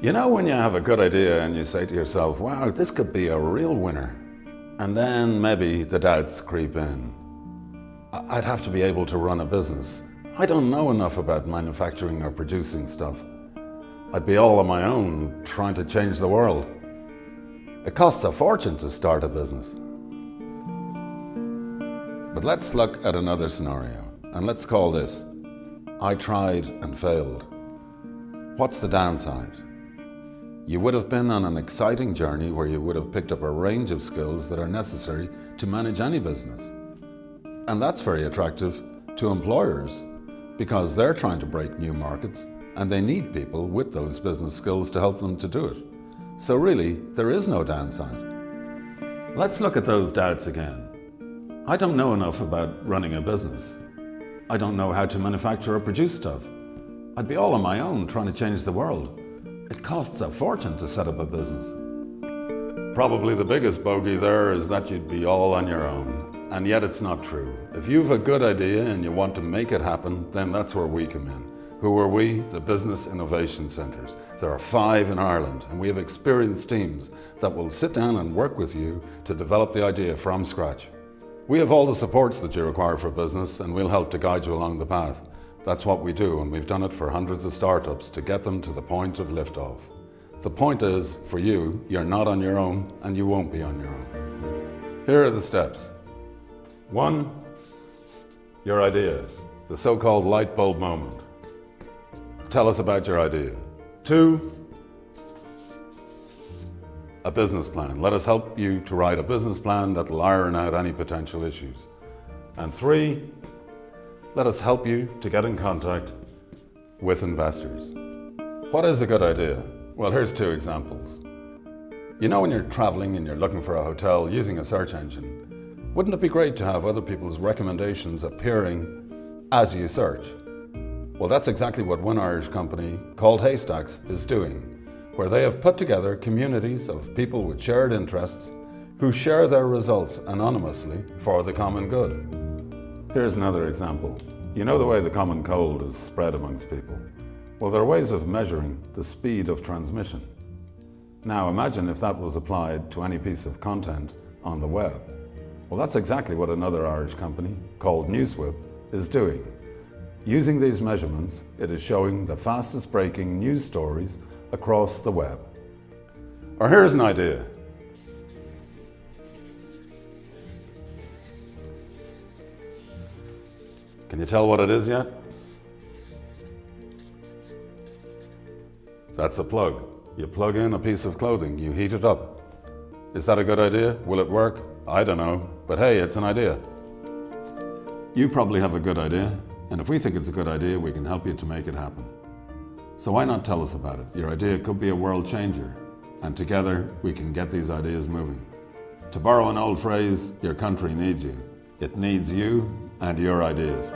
You know when you have a good idea and you say to yourself, wow, this could be a real winner. And then maybe the doubts creep in. I'd have to be able to run a business. I don't know enough about manufacturing or producing stuff. I'd be all on my own trying to change the world. It costs a fortune to start a business. But let's look at another scenario, and let's call this, I tried and failed. What's the downside? You would have been on an exciting journey where you would have picked up a range of skills that are necessary to manage any business. And that's very attractive to employers because they're trying to break new markets and they need people with those business skills to help them to do it. So really, there is no downside. Let's look at those doubts again. I don't know enough about running a business. I don't know how to manufacture or produce stuff. I'd be all on my own trying to change the world. It costs a fortune to set up a business. Probably the biggest bogey there is that you'd be all on your own. And yet it's not true. If you've a good idea and you want to make it happen, then that's where we come in. Who are we? The Business Innovation Centres. There are 5 in Ireland, and we have experienced teams that will sit down and work with you to develop the idea from scratch. We have all the supports that you require for business, and we'll help to guide you along the path. That's what we do, and we've done it for hundreds of startups to get them to the point of liftoff. The point is, for you, you're not on your own, and you won't be on your own. Here are the steps. 1, your idea, the so-called light bulb moment. Tell us about your idea. 2, a business plan. Let us help you to write a business plan that will iron out any potential issues. And 3, let us help you to get in contact with investors. What is a good idea? Well, here's 2 examples. You know when you're traveling and you're looking for a hotel using a search engine, wouldn't it be great to have other people's recommendations appearing as you search? Well, that's exactly what one Irish company called Haystacks is doing, where they have put together communities of people with shared interests who share their results anonymously for the common good. Here's another example. You know the way the common cold is spread amongst people? Well, there are ways of measuring the speed of transmission. Now imagine if that was applied to any piece of content on the web. Well, that's exactly what another Irish company called NewsWhip is doing. Using these measurements, it is showing the fastest breaking news stories across the web. Or here's an idea. Can you tell what it is yet? That's a plug. You plug in a piece of clothing, you heat it up. Is that a good idea? Will it work? I don't know, but hey, it's an idea. You probably have a good idea, and if we think it's a good idea, we can help you to make it happen. So why not tell us about it? Your idea could be a world changer, and together we can get these ideas moving. To borrow an old phrase, your country needs you. It needs you and your ideas.